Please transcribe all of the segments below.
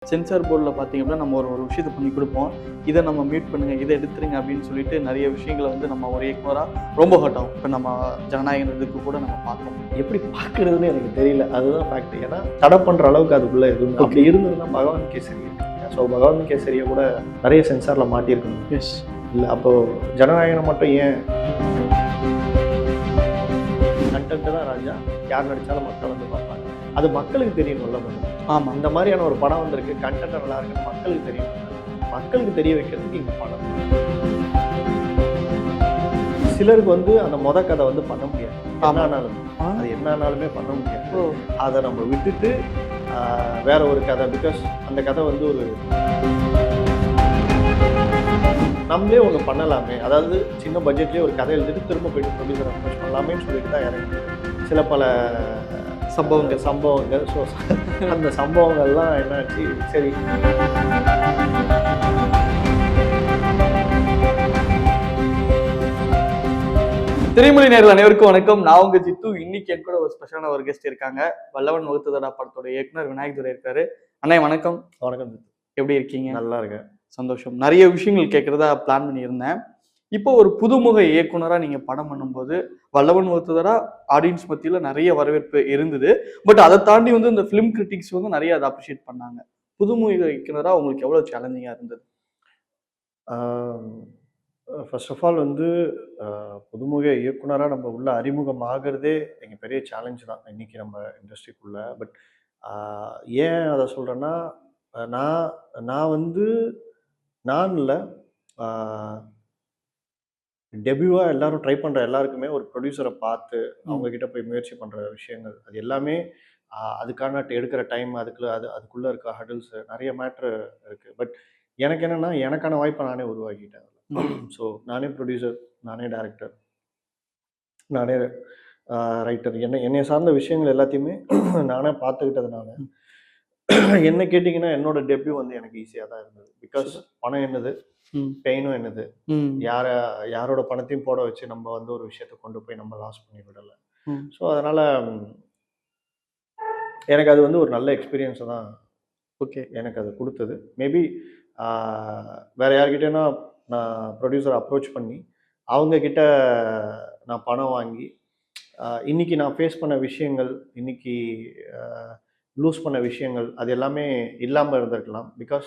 Sensor போர்டில் பார்த்தீங்க அப்படின்னா நம்ம ஒரு விஷயத்தை பண்ணி கொடுப்போம். இதை நம்ம மியூட் பண்ணுங்க, இதை எடுத்துருங்க அப்படின்னு சொல்லிட்டு நிறைய விஷயங்களை வந்து நம்ம ஒரு இயக்குனராக ரொம்ப ஹர்ட் ஆகும். இப்போ நம்ம ஜனநாயகம் இதுக்கு கூட நம்ம பார்க்கணும். எப்படி பார்க்குறதுன்னு எனக்கு தெரியல. அதுதான் ஃபேக்ட். ஏன்னா தடை பண்ணுற அளவுக்கு அதுக்குள்ளே எதுவும் அப்படி இருந்ததுன்னா பகவான் கேசரி. ஸோ பகவான் கேசரியை கூட நிறைய சென்சாரில் மாட்டியிருக்கணும். எஸ் இல்லை அப்போது ஜனநாயகம் மட்டும் ஏன் கண்டென்ட்டு தான் ராஜா, யார் நடித்தாலும் மக்கள் வந்து பார்ப்பாங்க. அது மக்களுக்கு தெரியணும்ல. ஆமாம், இந்த மாதிரியான ஒரு படம் வந்திருக்கு, கண்டென்ட் நல்லா இருக்குன்னு மக்களுக்கு தெரியும். மக்களுக்கு தெரிய வைக்கிறதுக்கு இந்த படம். சிலருக்கு வந்து அந்த கதை வந்து பண்ண முடியாது. என்னானாலும் அது என்னானாலுமே பண்ண முடியாது. அதை நம்ம விட்டுட்டு வேற ஒரு கதை, பிகாஸ் அந்த கதை வந்து ஒரு நம்மளே ஒன்று பண்ணலாமே, அதாவது சின்ன பட்ஜெட்லேயே ஒரு கதை எழுதிட்டு திரும்ப போயிட்டு ப்ரொடியூசர் அப்ரோச் பண்ணலாமேன்னு சொல்லிட்டு தான் இறங்கி சில பல சம்பவங்கள். ஸோ அந்த சம்பவங்கள்லாம் என்னாச்சு, சரி திரைமொழி நேயர்கள் அனைவருக்கும் வணக்கம். நான் உங்க ஜித்து. இன்னைக்கு என் கூட ஒரு ஸ்பெஷலான ஒரு கெஸ்ட் இருக்காங்க. வல்லவன் வகுத்ததடா படத்தோட இயக்குனர் விநாயக் துரை இருக்காரு. அண்ணே வணக்கம். வணக்கம் ஜித்து. எப்படி இருக்கீங்க? நல்லா இருக்கேன். சந்தோஷம். நிறைய விஷயங்கள் கேட்கறதா பிளான் பண்ணியிருந்தேன். இப்போ ஒரு புதுமுக இயக்குனரா நீங்க படம் பண்ணும்போது வல்லவன் வகுத்ததடா ஆடியன்ஸ் மத்தியில நிறைய வரவேற்பு இருந்தது. பட் அதை தாண்டி வந்து இந்த ஃபிலிம் கிரிட்டிக்ஸ் வந்து நிறைய அதை அப்ரிஷியேட் பண்ணாங்க. புதுமுக இயக்குனரா உங்களுக்கு எவ்வளவு சேலஞ்சிங்கா இருந்தது? ஃபர்ஸ்ட் ஆஃப் ஆல் வந்து புதுமுக இயக்குனராக நம்ம உள்ள அறிமுகம் ஆகிறதே எங்கள் பெரிய சேலஞ்சு தான் இன்றைக்கி நம்ம இண்டஸ்ட்ரிக்குள்ளே. பட் ஏன் அதை சொல்கிறேன்னா, நான் நான் வந்து நான் இல்லை, டெபியூவாக எல்லாரும் ட்ரை பண்ணுற எல்லாருக்குமே ஒரு ப்ரொடியூசரை பார்த்து அவங்கக்கிட்ட போய் முயற்சி பண்ணுற விஷயங்கள் அது எல்லாமே அதுக்கான எடுக்கிற டைம், அதுக்குள்ளே இருக்க ஹடல்ஸு நிறைய மேட்ரு இருக்குது. பட் எனக்கு என்னென்னா, எனக்கான வாய்ப்பை நானே உருவாக்கிட்டேன். ஸோ நானே ப்ரொடியூசர், நானே டைரக்டர், நானே ரைட்டர், என்னை சார்ந்த விஷயங்கள் எல்லாத்தையுமே நானே பார்த்துக்கிட்டதுனால என்ன கேட்டிங்கன்னா என்னோட டெபியூ வந்து எனக்கு ஈஸியாக தான் இருந்தது. பிகாஸ் பணம் என்னது, பெயினும் என்னது, யாரோட பணத்தையும் போட வச்சு நம்ம வந்து ஒரு விஷயத்தை கொண்டு போய் நம்ம லாஸ் பண்ணி விடலை. ஸோ அதனால் எனக்கு அது வந்து ஒரு நல்ல எக்ஸ்பீரியன்ஸை தான் எனக்கு அது கொடுத்தது. மேபி வேறு யார்கிட்டேன்னா நான் ப்ரொடியூசரை அப்ரோச் பண்ணி அவங்கக்கிட்ட நான் பணம் வாங்கி இன்றைக்கி நான் ஃபேஸ் பண்ண விஷயங்கள், இன்றைக்கி லூஸ் பண்ண விஷயங்கள் அது எல்லாமே இல்லாமல் இருந்திருக்கலாம். பிகாஸ்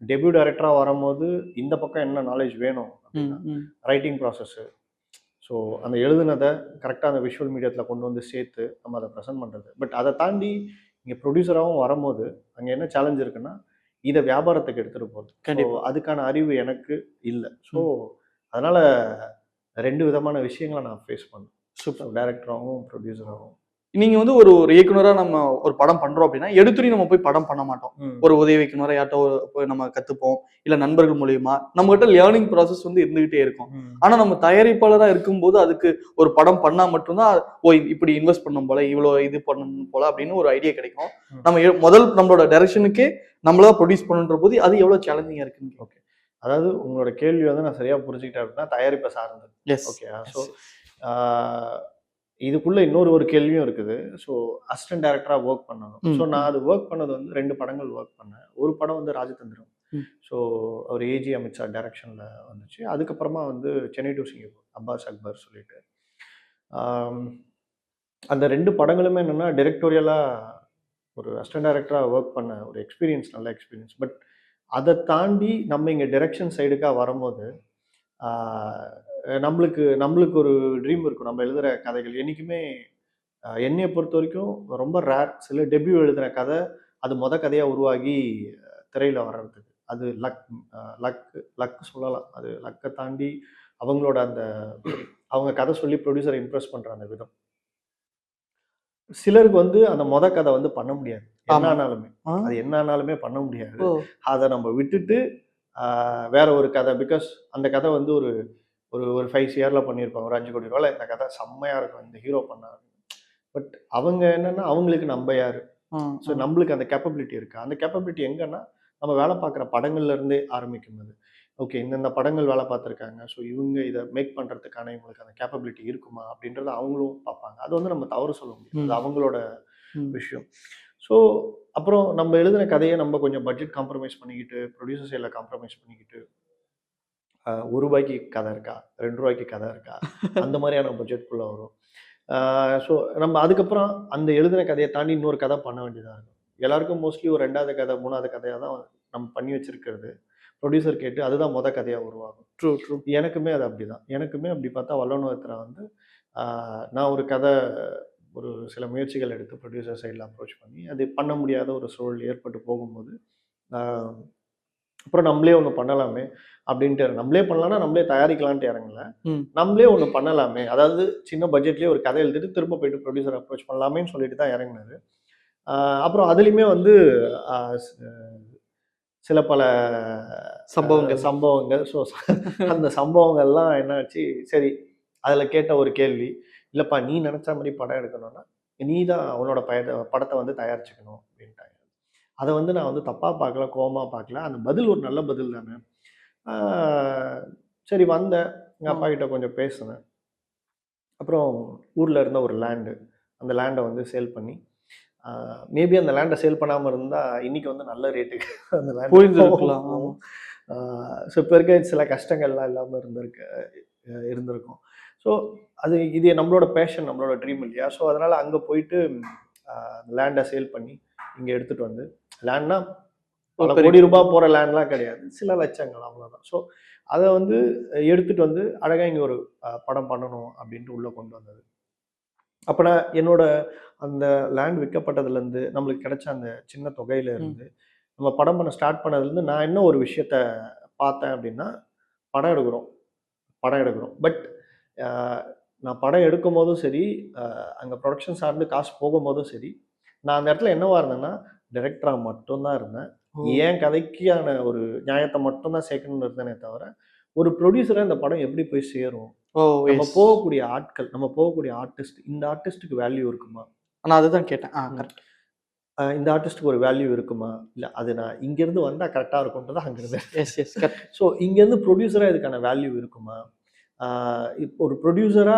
டெபியூ டைரக்டராக வரும்போது இந்த பக்கம் என்ன நாலேஜ் வேணும் அப்படின்னா ரைட்டிங் ப்ராசஸ்ஸு, ஸோ அந்த எழுதுனதை கரெக்டாக அந்த விஷுவல் மீடியத்தில் கொண்டு வந்து சேர்த்து நம்ம அதை ப்ரெசென்ட் பண்ணுறது. பட் அதை தாண்டி இங்கே ப்ரொடியூசராகவும் வரும்போது அங்கே என்ன சேலஞ்ச் இருக்குன்னா, இதை வியாபாரத்துக்கு எடுத்துகிட்டு போகுது. கண்டிப்பாக அதுக்கான அறிவு எனக்கு இல்லை. ஸோ அதனால் 2 விதமான விஷயங்களை நான் ஃபேஸ் பண்ணேன். சூப்பர். டைரக்டராகவும் ப்ரொடியூசராகவும். நீங்க வந்து ஒரு இயக்குனரா நம்ம ஒரு படம் பண்றோம் அப்படின்னா எடுத்துட்டு நம்ம போய் படம் பண்ண மாட்டோம். ஒரு உதவி இயக்குனரா யார்ட்டோ போய் நம்ம கத்துப்போம், இல்ல நண்பர்கள் மூலியமா நம்ம கிட்ட லேர்னிங் ப்ராசஸ் வந்து இருந்துகிட்டே இருக்கும். ஆனா நம்ம தயாரிப்பாளரா இருக்கும்போது அதுக்கு ஒரு படம் பண்ணா மட்டும்தான் இப்படி இன்வெஸ்ட் பண்ணும் போல, இவ்வளவு இது பண்ணணும் போல அப்படின்னு ஒரு ஐடியா கிடைக்கும். நம்ம முதல் நம்மளோட டைரக்ஷனுக்கே நம்மளா ப்ரொடியூஸ் பண்ணுன்ற போது அது எவ்வளவு சேலஞ்சிங்கா இருக்குன்னு. ஓகே, அதாவது உங்களோட கேள்வி வந்து நான் சரியா புரிஞ்சுக்கிட்டேன் அப்படின்னா தயாரிப்பை சார்ந்தது. ஓகே, ஸோ இதுக்குள்ள ஒரு கேள்வியும் இருக்குது. ஸோ அசிஸ்டன்ட் டைரக்டராக ஒர்க் பண்ணணும். ஸோ நான் அது ஒர்க் பண்ணது வந்து 2 படங்கள் ஒர்க் பண்ணேன். ஒரு படம் வந்து ராஜதந்திரம். ஸோ அவர் ஏஜி அமித்ஷா டைரக்ஷனில் வந்துச்சு. அதுக்கப்புறமா வந்து Chennai to Singapore Abbas Akbar சொல்லிட்டு அந்த 2 படங்களுமே என்னென்னா டைரக்டோரியலாக ஒரு அசிஸ்டன்ட் டைரக்டராக ஒர்க் பண்ண ஒரு எக்ஸ்பீரியன்ஸ், நல்ல எக்ஸ்பீரியன்ஸ். பட் அதை தாண்டி நம்ம இங்கே டைரக்ஷன் சைடுக்காக வரும்போது நம்மளுக்கு ஒரு ட்ரீம் இருக்கும். நம்ம எழுதுகிற கதைகள் என்றைக்குமே என்னையை பொறுத்த வரைக்கும் ரொம்ப ரேர். சில டெபியூ எழுதுகிற கதை அது கதையாக உருவாகி திரையில் வர்றதுக்கு அது லக்கு சொல்லலாம். அது லக்கை தாண்டி அவங்களோட அவங்க கதை சொல்லி ப்ரொடியூசரை இம்ப்ரெஸ் பண்ணுற அந்த விதம். சிலருக்கு வந்து அந்த கதை வந்து பண்ண முடியாது. என்னானாலுமே பண்ண முடியாது. அதை நம்ம விட்டுட்டு வேற ஒரு கதை, பிகாஸ் அந்த கதை வந்து ஒரு 5 இயர்ல பண்ணியிருப்பாங்க. ஒரு 5 கோடி ரூபாயில் இந்த கதை செம்மையாக இருக்கும், இந்த ஹீரோ பண்ணாரு. பட் அவங்க என்னன்னா, அவங்களுக்கு நம்ம யாரு? ஸோ நம்மளுக்கு அந்த கேப்பபிலிட்டி இருக்கு. அந்த கேப்பபிலிட்டி எங்கன்னா நம்ம வேலை பார்க்குற படங்கள்ல இருந்தே ஆரம்பிக்கும்போது, ஓகே இந்த படங்கள் வேலை பார்த்துருக்காங்க, ஸோ இவங்க இதை மேக் பண்ணுறதுக்கான இவங்களுக்கு அந்த கேப்பபிலிட்டி இருக்குமா அப்படின்றத அவங்களும் பார்ப்பாங்க. அது வந்து நம்ம தவறு சொல்ல முடியும், அது அவங்களோட விஷயம். ஸோ அப்புறம் நம்ம எழுதின கதையை நம்ம கொஞ்சம் பட்ஜெட் காம்ப்ரமைஸ் பண்ணிக்கிட்டு, ப்ரொடியூசர் சைடில் காம்ப்ரமைஸ் பண்ணிக்கிட்டு, ₹1 கதை இருக்கா, ₹2 கதை இருக்கா, அந்த மாதிரியான பட்ஜெட்குள்ளே வரும். ஸோ நம்ம அதுக்கப்புறம் அந்த எழுதின கதையை தாண்டி இன்னொரு கதை பண்ண வேண்டியதாக இருக்கும். எல்லாருக்கும் மோஸ்ட்லி ஒரு 2வது கதை, 3வது கதையாக தான் நம்ம பண்ணி வச்சிருக்கிறது. ப்ரொடியூசர் கேட்டு அதுதான் கதையாக உருவாகும். True true. எனக்குமே அது அப்படிதான். எனக்குமே அப்படி பார்த்தா வல்லனுவத்துல வந்து நான் ஒரு கதை ஒரு சில முயற்சிகள் எடுத்து ப்ரொடியூசர் சைடில் அப்ரோச் பண்ணி அது பண்ண முடியாத ஒரு சூழல் ஏற்பட்டு போகும்போது, ஆ அப்புறம் நம்மளே ஒண்ணு பண்ணலாமே அப்படின்ட்டு நம்மளே பண்ணலாம்னா நம்மளே தயாரிக்கலான்ட்டு இறங்கல. நம்மளே ஒண்ணு பண்ணலாமே. அதாவது சின்ன பட்ஜெட்லயே ஒரு கதை எழுதிட்டு திரும்ப போயிட்டு ப்ரொடியூசர் அப்ரோச் பண்ணலாமேன்னு சொல்லிட்டு தான் இறங்குனது. அப்புறம் அதுலயுமே வந்து அ ஸ் சில பல சம்பவங்கள். ஸோ அந்த சம்பவங்கள்லாம் என்னாச்சு, சரி அதுல கேட்ட ஒரு கேள்வி, இல்லப்பா நீ நினைச்ச மாரி படம் எடுக்கணும்னா, நீ தான் உன்னோட படத்த வந்து தயாரிச்சுக்கணும் அப்படின்ட்டாங்க. அத வந்து நான் வந்து தப்பா பார்க்கல, கோவமா பார்க்கல. அந்த பதில் ஒரு நல்ல பதில் தானே. ஆ சரி வந்தேன். எங்க அப்பா கிட்ட கொஞ்சம் பேசுனேன். அப்புறம் ஊர்ல இருந்த ஒரு லேண்டு. அந்த லேண்ட வந்து சேல் பண்ணி, மேபி அந்த லேண்ட சேல் பண்ணாம இருந்தா, இன்னைக்கு வந்து நல்ல ரேட்டுக்கு அந்த லேண்ட் போயிருந்திருக்கலாம். போகும். ஸோ இப்ப இருக்க சில கஷ்டங்கள்லாம் இல்லாம இருந்திருக்கும். ஸோ இது நம்மளோட பேஷன், நம்மளோட ட்ரீம் இல்லையா? ஸோ அதனால அங்க போயிட்டு லேண்ட சேல் பண்ணி, இங்க எடுத்துட்டு வந்து லேண்ட்னா பல கோடி ரூபாய் போற லேண்ட்லாம் கிடையாது. சில லட்சங்கள் அவ்வளோதான். ஸோ அத வந்து எடுத்துட்டு வந்து அழகா இங்க ஒரு படம் பண்ணணும் அப்படின்ட்டு உள்ள கொண்டு வந்தது. அப்ப நான் என்னோட அந்த லேண்ட் விற்கப்பட்டதுலேருந்து நம்மளுக்கு கிடைச்ச அந்த சின்ன தொகையில இருந்து நம்ம படம் பண்ண ஸ்டார்ட் பண்ணதுலேருந்து நான் என்ன ஒரு விஷயத்த பார்த்தேன் அப்படின்னா, படம் எடுக்கிறோம் படம் எடுக்கிறோம். பட் நான் படம் எடுக்கும்போதும் சரி, அங்க புரொடக்ஷன் சார்ந்து காசு போகும்போதும் சரி, நான் அந்த இடத்துல என்னவா இருந்தேன்னா, டைரக்டரா மட்டும் தான் இருந்தேன். என் கதைக்கான ஒரு நியாயத்த மட்டும் தான் சேர்க்கணும்னு இருந்தேனே தவிர, ஒரு ப்ரொடியூசரா இந்த படம் எப்படி போய் சேரும்? நம்ம போகக்கூடிய ஆட்கள், நம்ம போகக்கூடிய ஆர்டிஸ்ட், இந்த ஆர்டிஸ்ட்க்கு வேல்யூ இருக்குமா? நான் அதுதான் கேட்டேன். கரெக்ட். இந்த ஆர்டிஸ்ட்க்கு ஒரு வேல்யூ இருக்குமா? இல்ல அது நான் இங்கேருந்து வந்தா கரெக்ட்டா இருக்கும்ன்றது அங்க இருந்தேன். S yes correct. ஸோ இங்கேருந்து ப்ரொடியூசரா இதுக்கான வேல்யூ இருக்குமா? இப்போ ஒரு ப்ரொடியூசரா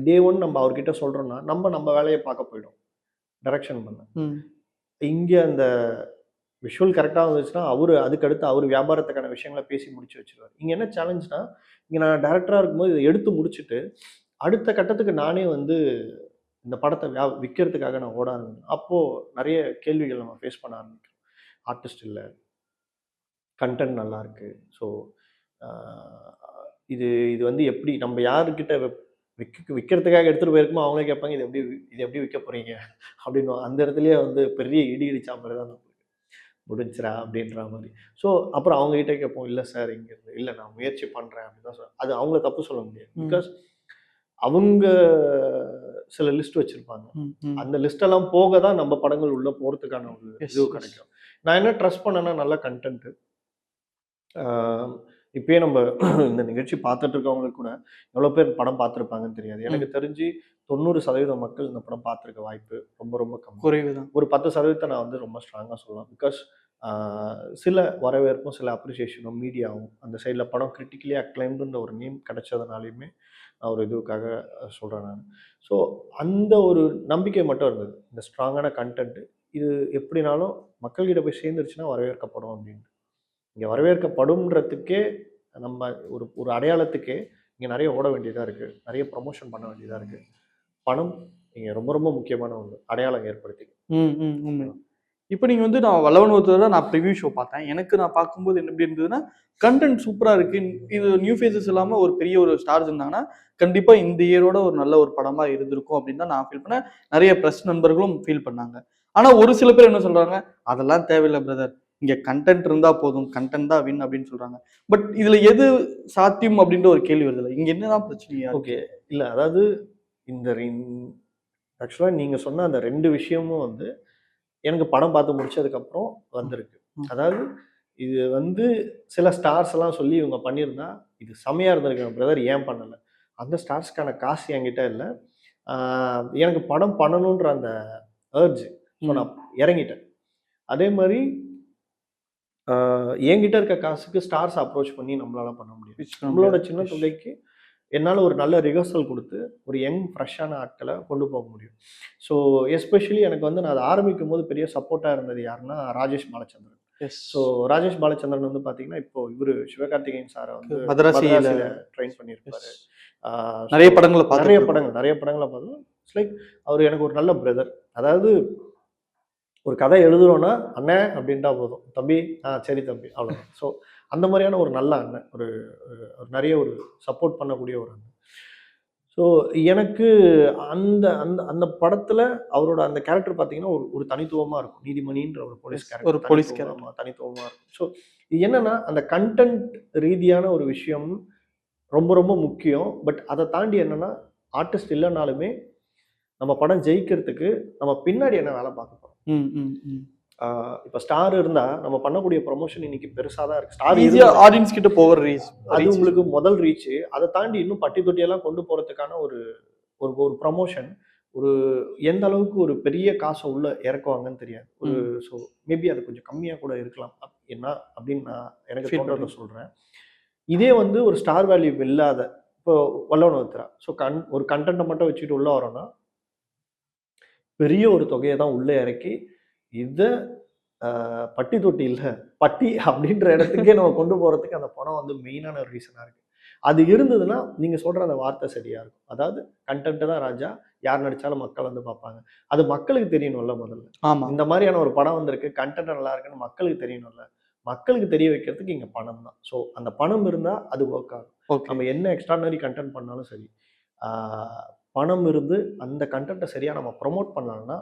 டே 1 நம்ம அவர்கிட்ட சொல்றோம்னா, நம்ம வேலைய பார்க்க போயிடும். டைரக்ஷன் பண்ண. இங்க அந்த விஷுவல் கரெக்ட்டா வந்துச்சுன்னா, அதுக்கடுத்து அவரு வியாபாரத்துக்கான விஷயங்கள பேசி முடிச்சு வச்சுருவாரு. இங்க என்ன சேலஞ்ச்னா, இங்க நான் டைரக்டரா இருக்கும்போது இத எடுத்து முடிச்சுட்டு, அடுத்த கட்டத்துக்கு நானே வந்து இந்த படத்த விக்கிறதுக்காக நான் ஓட ஆரம்பிச்சேன். அப்போ நெறைய கேள்விகள் நம்ம ஃபேஸ் பண்ண ஆரம்பிக்கிறோம். ஆர்டிஸ்ட் இல்ல. கன்டென்ட் நல்லா இருக்கு. ஸோ அ இது இது வந்து எப்படி நம்ம யார்கிட்ட விக்கிறதுக்காக எடுத்துட்டு போயிருக்கோமோ அவங்களே கேட்பாங்க, "இது எப்படி விக்க போறீங்க?" அப்படின்னுவாங்க. அந்த இடத்துலயே வந்து பெரிய இடி இடிச்சா மாரி தான் முடிஞ்சுடா அப்படின்ற மாரி. ஸோ அப்புறம் அவங்க கிட்ட கேட்போம், "இல்ல சார் இங்க இல்ல நான் முயற்சி பண்றேன்" அப்படின்னு தான் சொல்லுவேன். அது அவங்கள தப்பு சொல்ல முடியாது. பிகாஸ் அவங்க சில லிஸ்ட் வச்சிருப்பாங்க. அந்த லிஸ்ட் எல்லாம் போக தான் நம்ம படங்கள் உள்ள போறதுக்கான ஒரு இது கிடைக்கும். நான் என்ன ட்ரஸ்ட் பண்ணேன்னா நல்ல கன்டென்ட். இப்பயே நம்ம இந்த நிகழ்ச்சி பார்த்துட்டு இருக்கவங்களுக்கு கூட எவ்வளோ பேர் படம் பார்த்துருப்பாங்கன்னு தெரியாது. எனக்கு தெரிஞ்சு 90% மக்கள் இந்த படம் பார்த்துருக்க வாய்ப்பு ரொம்ப ரொம்ப கம்மி. குறைவு தான். ஒரு 10% நான் வந்து ரொம்ப ஸ்ட்ராங்கா சொல்லலாம். பிகாஸ் சில வரவேற்பும், சில அப்ரிசியேஷனும், மீடியாவும் அந்த சைட்ல படம் கிரிட்டிக்கலி அக்ளைம்டுன்ற ஒரு நேம் கிடைச்சதுனாலயுமே நான் ஒரு இதுக்காக சொல்றேன் நானு. ஸோ அந்த ஒரு நம்பிக்கை மட்டும் இருந்தது. இந்த ஸ்ட்ராங்கான கன்டென்ட் இது எப்படினாலும் மக்கள்கிட்ட போய் சேர்ந்துருச்சுன்னா வரவேற்கப்படும் அப்படின்னு. இங்க வரவேற்கப்படும்ன்றதுக்கே நம்ம ஒரு ஒரு அடையாளத்துக்கே இங்க நிறைய ஓட வேண்டியதா இருக்கு. நிறைய ப்ரமோஷன் பண்ண வேண்டியதா இருக்கு. பணம் இங்க ரொம்ப ரொம்ப முக்கியமான ஒண்ணு. அடையாளம் ஏற்படுத்தி. உண்மை. இப்ப நீங்க வந்து நான் வல்லவன் ஒருத்தரோட நான் ப்ரிவ்யூ ஷோ பார்த்தேன். எனக்கு நான் பார்க்கும்போது என்ன எப்படி இருந்ததுன்னா, கன்டென்ட் சூப்பரா இருக்கு. இது நியூ ஃபேஸஸ் இல்லாம ஒரு பெரிய ஒரு ஸ்டார்ஸ் இருந்தாங்கன்னா, கண்டிப்பா இந்த இயரோட ஒரு நல்ல ஒரு படமா இருந்திருக்கும் அப்படின்னு தான் நான் ஃபீல் பண்ணேன். நிறைய பிரஸ் நண்பர்களும் ஃபீல் பண்ணாங்க. ஆனா ஒரு சில பேர் என்ன சொல்றாங்க, அதெல்லாம் தேவையில்ல பிரதர். இங்க கன்டென்ட் இருந்தா போதும். கன்டென்ட் தான் வின் அப்படின்னு சொல்றாங்க. பட் இதுல எது சாத்தியம் அப்படின்ற ஒரு கேள்வி வருதுல்ல. இங்க என்னதான் பிரச்சனையா? ஓகே. இல்ல அதாவது இந்த ஆக்சுவலா நீங்க சொன்ன அந்த 2 விஷயமும் வந்து எனக்கு படம் பார்த்து முடிச்சதுக்கப்புறம் வந்திருக்கு. அதாவது இது வந்து சில ஸ்டார்ஸ் எல்லாம் சொல்லி இவங்க பண்ணியிருந்தா, இது செம்மையா இருந்திருக்கும் பிரதர் ஏன் பண்ணல? அந்த ஸ்டார்ஸ்க்கான காசு என்கிட்ட இல்ல. எனக்கு படம் பண்ணணுன்ற அந்த அர்ஜ். ஸோ நான் இறங்கிட்டேன். அதே மாரி என்கிட்ட இருக்க காசுக்கு ஸ்டார்ஸ் அப்ரோச் பண்ணி நம்மளால பண்ண முடியும். நம்மளோட சின்ன தொகைக்கு என்னால் ஒரு நல்ல ரிஹர்சல் கொடுத்து ஒரு யங் ஃப்ரெஷ்ஷான ஆட்களை கொண்டு போக முடியும். ஸோ எஸ்பெஷலி எனக்கு வந்து நான் அதை ஆரம்பிக்கும் போது பெரிய சப்போர்ட்டாக இருந்தது யாருன்னா ராஜேஷ் பாலச்சந்திரன். ஸோ ராஜேஷ் பாலச்சந்திரன் வந்து பார்த்தீங்கன்னா இப்போ இவர் சிவகார்த்திகேயன் சாரை வந்து மதராசியில் ட்ரெயின் பண்ணியிருப்பாரு. நிறைய படங்களை பார்த்தோம். இட்ஸ் லைக் அவர் எனக்கு ஒரு நல்ல பிரதர். அதாவது ஒரு கதை எழுதுறோன்னா அண்ணன் அப்படின்ட்டா போதும், தம்பி சரி தம்பி அவ்வளோதான். ஸோ அந்த மாதிரியான ஒரு நல்ல அண்ணன், ஒரு நிறைய ஒரு சப்போர்ட் பண்ணக்கூடிய ஒரு அண்ணன். ஸோ எனக்கு அந்த அந்த அந்த படத்தில் அவரோட அந்த கேரக்டர் பார்த்தீங்கன்னா ஒரு தனித்துவமாக இருக்கும். நீதிமணின்ற ஒரு போலீஸ் கேரக்டர், ஒரு போலீஸ் கேரக்டர் தனித்துவமாக இருக்கும். ஸோ என்னன்னா அந்த கண்டென்ட் ரீதியான ஒரு விஷயம் ரொம்ப ரொம்ப முக்கியம். பட் அதை தாண்டி என்னன்னா ஆர்டிஸ்ட் இல்லைனாலுமே நம்ம படம் ஜெயிக்கிறதுக்கு நம்ம பின்னாடி என்ன வேலை பார்க்க போகிறோம். இப்போ ஸ்டார் இருந்தா நம்ம பண்ணக்கூடிய ப்ரொமோஷன் இன்னைக்கு பெருசா தான் இருக்கு. ஸ்டார் ஈஸியா ஆடியன்ஸ் கிட்ட போகிற ரீச், அது உங்களுக்கு முதல் ரீச். அதை தாண்டி இன்னும் பட்டி தொட்டியெல்லாம் கொண்டு போறதுக்கான ஒரு ஒரு ப்ரமோஷன் ஒரு எந்த அளவுக்கு ஒரு பெரிய காசை உள்ள இறக்குவாங்கன்னு தெரியாது. ஒரு ஸோ மேபி அது கொஞ்சம் கம்மியா கூட இருக்கலாம் என்ன அப்படின்னு நான் எனக்கு தோன்றதை சொல்றேன். இதே வந்து ஒரு ஸ்டார் வேல்யூ இல்லாத இப்போ வல்லவனோத்ரா ஸோ ஒரு கண்டென்ட்டை மட்டும் வச்சுட்டு உள்ள வரோம்னா பெரிய ஒரு தொகையை தான் உள்ளே இறக்கி இதை பட்டி தொட்டி இல்லை பட்டி அப்படின்ற இடத்துக்கே நம்ம கொண்டு போகிறதுக்கு அந்த படம் வந்து மெயினான ஒரு ரீசனாக இருக்குது. அது இருந்ததுன்னா நீங்கள் சொல்கிற அந்த வார்த்தை சரியாக இருக்கும். அதாவது கண்டென்ட்டு தான் ராஜா, யார் நடித்தாலும் மக்கள் வந்து பார்ப்பாங்க. அது மக்களுக்கு தெரியணும்ல முதல்ல. ஆமாம், இந்த மாதிரியான ஒரு படம் வந்திருக்கு, கண்டென்ட் நல்லா இருக்குன்னு மக்களுக்கு தெரியணும்ல. மக்களுக்கு தெரிய வைக்கிறதுக்கு இங்கே பணம் தான். ஸோ அந்த பணம் இருந்தால் அது ஒர்க் ஆகும். நம்ம என்ன எக்ஸ்ட்ரானரி கண்டென்ட் பண்ணாலும் சரி, பணம் இருந்து அந்த கண்டென்ட்டை சரியாக நம்ம ப்ரொமோட் பண்ணலாம்னா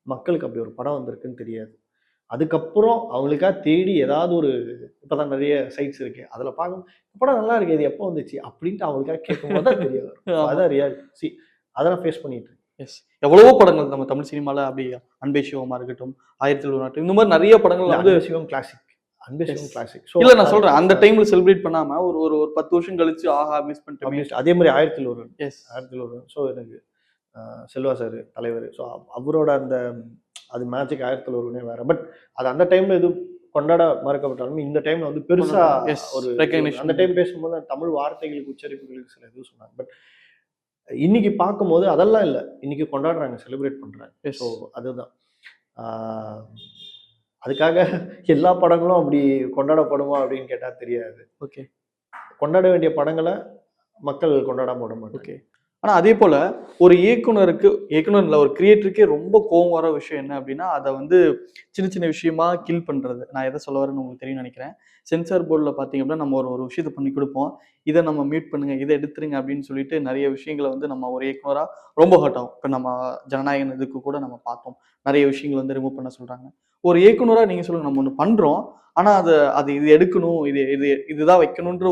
மக்களுக்கு அப்படி ஒரு படம் வந்திருக்குன்னு தெரியாது. அதுக்கப்புறம் அவங்களுக்காக தேடி ஏதாவது ஒரு இப்போதான் நிறைய சைட்ஸ் இருக்கு, அதில் பார்க்கும் படம் நல்லா இருக்கு, இது எப்போ வந்துச்சு அப்படின்ட்டு அவங்களுக்காக கேட்கும்போது தான் தெரிய வரும். அதான் ரியாலிட்டி. அதெல்லாம் ஃபேஸ் பண்ணிட்டு இருக்கு. எஸ், எவ்வளவோ படங்கள் நம்ம தமிழ் சினிமாவில் அப்படி அன்பே சிவமா இருக்கட்டும், 1700 இந்த மாதிரி நிறைய படங்கள் வந்து சிவம் கிளாசிக், அன்பே சிவம் கிளாசிக். இல்ல நான் சொல்றேன் அந்த டைம்ல செலிப்ரேட் பண்ணாம ஒரு ஒரு 10 வருஷம் கழிச்சு ஆஹா மிஸ் பண்ணிட்டோம். அதே மாதிரி 1001. எஸ் 1001. ஸோ எனக்கு செல்வா சார் தலைவர். ஸோ அவரோட அந்த அது மேஜிக் 1001 வேற. பட் அது அந்த டைம்ல எது கொண்டாட மறக்கப்பட்டாலும் இந்த டைம்ல வந்து பெருசா ஒரு அந்த டைம் பேசும்போது தமிழ் வார்த்தைகளுக்கு உச்சரிப்புகளுக்கு சில இது சொன்னாங்க. பட் இன்னைக்கு பார்க்கும்போது அதெல்லாம் இல்லை, இன்னைக்கு கொண்டாடுறாங்க, செலிப்ரேட் பண்றாங்க. ஸோ அதுதான் அதுக்காக எல்லா படங்களும் அப்படி கொண்டாடப்படுமா அப்படின்னு கேட்டா தெரியாது. ஓகே, கொண்டாட வேண்டிய படங்களை மக்கள் கொண்டாடாம விட மாட்டாங்க. ஓகே. ஆனா அதே போல ஒரு இயக்குனர் இல்ல ஒரு கிரியேட்டருக்கே ரொம்ப கோவம் வர விஷயம் என்ன அப்படின்னா அதை வந்து சின்ன சின்ன விஷயமா கில் பண்றது. நான் எதை சொல்ல வரேன்னு உங்களுக்கு தெரியும் நினைக்கிறேன். சென்சார் போர்டில் பார்த்தீங்க அப்படின்னா நம்ம ஒரு விஷயத்தை பண்ணி கொடுப்போம், இதை நம்ம மியூட் பண்ணுங்க, இதை எடுத்துருங்க அப்படின்னு சொல்லிட்டு நிறைய விஷயங்களை வந்து நம்ம ஒரு இயக்குனரா ரொம்ப ஹர்ட் ஆகும். இப்போ நம்ம ஜனநாயகன் இதுக்கு கூட நம்ம பார்த்தோம், நிறைய விஷயங்கள் வந்து ரிமூவ் பண்ண சொல்றாங்க. ஒரு இயக்குனரா நீங்க சொல்லுங்க, நம்ம ஒன்று பண்றோம் ஆனா அது இது எடுக்கணும், இதுதான் வைக்கணும்ன்ற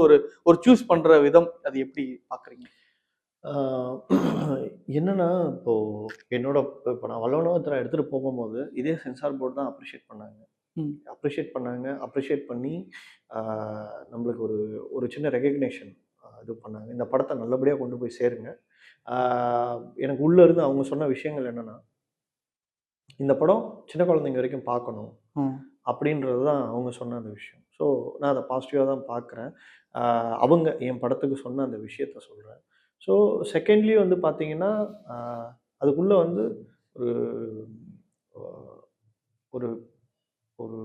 ஒரு சூஸ் பண்ற விதம் அது எப்படி பாக்குறீங்க? என்னன்னா இப்போ என்னோட இப்போ நான் வல்லவனோத்ரா எடுத்துட்டு போகும்போது இதே சென்சார் போர்டு தான் அப்ரிஷியேட் பண்ணி நம்மளுக்கு ஒரு சின்ன ரெகக்னேஷன் இது பண்ணாங்க. இந்த படத்தை நல்லபடியாக கொண்டு போய் சேருங்க. எனக்கு உள்ள இருந்து அவங்க சொன்ன விஷயங்கள் என்னன்னா, இந்த படம் சின்ன குழந்தைங்க வரைக்கும் பார்க்கணும் அப்படின்றது தான் அவங்க சொன்ன அந்த விஷயம். ஸோ நான் அதை பாசிட்டிவாக தான் பார்க்குறேன். அவங்க என் படத்துக்கு சொன்ன அந்த விஷயத்த சொல்கிறேன். ஸோ செகண்ட்லி வந்து பார்த்தீங்கன்னா அதுக்குள்ளே வந்து ஒரு ஒரு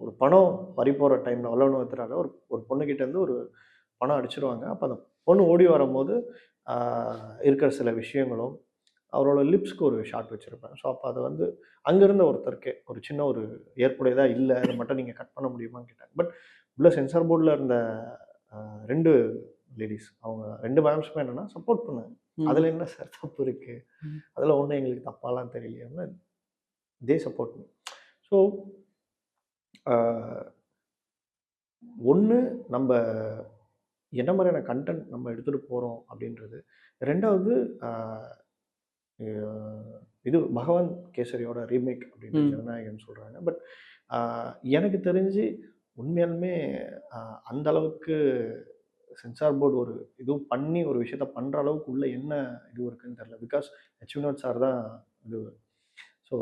ஒரு பணம் பறிப்போகிற டைமில் வல்லவனோத்ரால ஒரு பொண்ணுக்கிட்டேருந்து ஒரு பணம் அடிச்சிருவாங்க. அப்போ அந்த பொண்ணு ஓடி வரும்போது இருக்கிற சில விஷயங்களும் அவரோட லிப்ஸ்க்கு ஒரு ஷாட் வச்சுருப்பேன். ஸோ அப்போ அதை வந்து அங்கேருந்த ஒருத்தருக்கே ஒரு சின்ன ஒரு ஏற்புடையதாக இல்லை, அதை மட்டும் நீங்கள் கட் பண்ண முடியுமான்னு கேட்டாங்க. பட் உள்ள சென்சார் போர்டில் இருந்த 2 லேடிஸ், அவங்க 2 மேம்ஸுமே என்னன்னா சப்போர்ட் பண்ணாங்க. அதில் என்ன சார் தப்பு இருக்குது, அதில் ஒன்றும் எங்களுக்கு தப்பாலாம் தெரியலையா, தே சப்போர்ட் மீ. ஸோ ஒன்று நம்ம என்ன மாதிரியான கண்டென்ட் நம்ம எடுத்துகிட்டு போகிறோம் அப்படின்றது. 2வது இது பகவான் கேசரியோட ரீமேக் அப்படின்னு ஜனநாயகன் சொல்கிறாங்க. பட் எனக்கு தெரிஞ்சு உண்மையாலுமே அந்த அளவுக்கு சென்சார் போர்டு ஒரு இதுவும் பண்ணி ஒரு விஷயத்த பண்ணுற அளவுக்கு உள்ள என்ன இது இருக்குன்னு தெரியல. பிகாஸ் ஹெச் வினோத் சார் தான் இது. ஸோ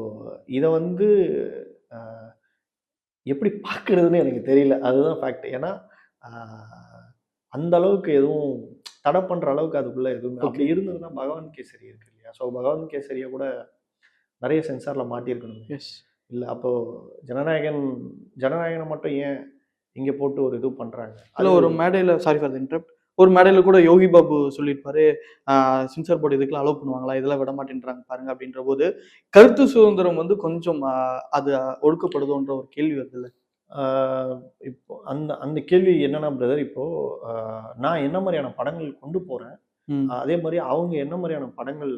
இதை வந்து எப்படி பார்க்குறதுன்னு எனக்கு தெரியல, அதுதான் ஃபேக்ட். ஏன்னா அந்த அளவுக்கு எதுவும் தடை பண்ற அளவுக்கு அதுக்குள்ள எதுவுமே அப்படி இருந்ததுன்னா பகவான் கேசரி இருக்கு இல்லையா? ஸோ பகவான் கேசரியை கூட நிறைய சென்சார்ல மாட்டியிருக்கணும். எஸ். இல்லை அப்போ ஜனநாயகனை மட்டும் ஏன் இங்க போட்டு ஒரு இது பண்றாங்க? இல்ல ஒரு மேடையில, சாரி ஃபார் தி இன்டரப்ட், ஒரு மேடையில கூட யோகி பாபு சொல்லியிருப்பாரு, சென்சார் போர்டு இதுக்கெல்லாம் அலோவ் பண்ணுவாங்களா, இதெல்லாம் விட மாட்டேன்றாங்க பாருங்க அப்படின்ற போது கருத்து சுதந்திரம் வந்து கொஞ்சம் அது ஒடுக்கப்படுதோன்ற ஒரு கேள்வி வருதுல்ல. இப்போ அந்த அந்த கேள்வி என்னன்னா பிரதர், இப்போ நான் என்ன மாதிரியான படங்கள் கொண்டு போறேன், அதே மாதிரி அவங்க என்ன மாதிரியான படங்கள்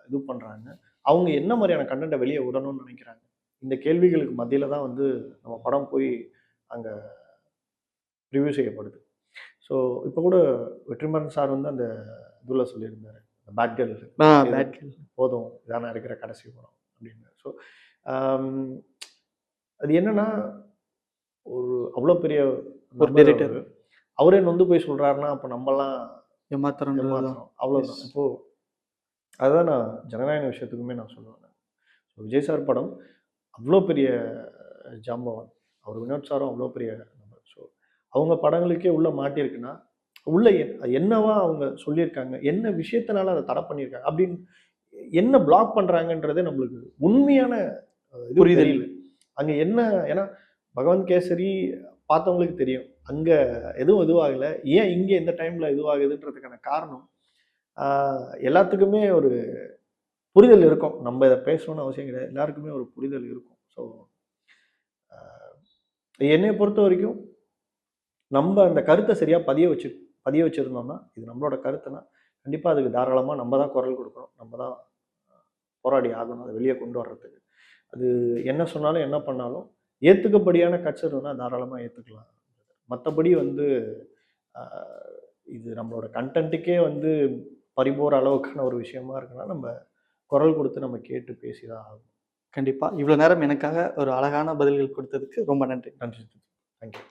இது பண்றாங்க, அவங்க என்ன மாதிரியான கண்டென்ட்டை வெளியே விடணும்னு நினைக்கிறாங்க, இந்த கேள்விகளுக்கு மத்தியில தான் வந்து நம்ம படம் போய் அங்க ரிவ்யூ செய்யப்படுது. ஸோ இப்போ கூட வெற்றிமாறன் சார் வந்து அந்த இதில் சொல்லியிருந்தாரு, பேட் கேர்ள் போதும் இதான இருக்கிற கடைசி படம் அப்படின்னு. ஸோ அது என்னன்னா, ஒரு அவ்வளோ பெரிய ஒரு டைரக்டர் அவரே நொந்து போய் சொல்றாருன்னா அப்போ நம்மலாம் ஏமாத்துறோம். அவ்வளோதான். இப்போ அதுதான் நான் ஜனநாயக விஷயத்துக்குமே நான் சொல்லுவேன். விஜய் சார் படம் அவ்வளோ பெரிய ஜாம்பவான், அவர் வினோத் சாரும் அவ்வளோ பெரிய நபர். ஸோ அவங்க படங்களுக்கே உள்ள மாட்டியிருக்குன்னா உள்ள என்னவா அவங்க சொல்லியிருக்காங்க, என்ன விஷயத்தினால அதை தடை பண்ணியிருக்காங்க அப்படின்னு, என்ன பிளாக் பண்றாங்கன்றதே நம்மளுக்கு உண்மையான புரிதல் இல்லை. அங்க என்ன, ஏன்னா பகவான் கேசரி பார்த்தவங்களுக்கு தெரியும் அங்க எதுவும் இதுவாகல, ஏன் இங்க இந்த டைம்ல இதுவாகுதுன்றதுக்கான காரணம் எல்லாத்துக்குமே ஒரு புரிதல் இருக்கும். நம்ம இதை பேசணும்னு அவசியம் கிடையாது, எல்லாருக்குமே ஒரு புரிதல் இருக்கும். ஸோ என்னை பொறுத்த வரைக்கும் நம்ம அந்த கருத்தை சரியா பதிய வச்சிருந்தோம்னா, இது நம்மளோட கருத்துனா கண்டிப்பா அதுக்கு தாராளமா நம்ம தான் குரல் கொடுக்கணும், நம்ம தான் போராடி ஆகணும் அதை வெளியே கொண்டு வர்றதுக்கு. அது என்ன சொன்னாலும் என்ன பண்ணாலும் ஏத்துக்கப்படியான கட்சி இருந்தா தாராளமா ஏத்துக்கலாம். மற்றபடி வந்து இது நம்மளோட கண்டென்ட்டுக்கே வந்து பறிபோற அளவுக்கான ஒரு விஷயமா இருக்குன்னா நம்ம குரல் கொடுத்து நம்ம கேட்டு பேசிதான் ஆகும். கண்டிப்பா. இவ்வளவு நேரம் எனக்காக ஒரு அழகான பதில்கள் கொடுத்ததுக்கு ரொம்ப நன்றி. நன்றி. தேங்க்யூ.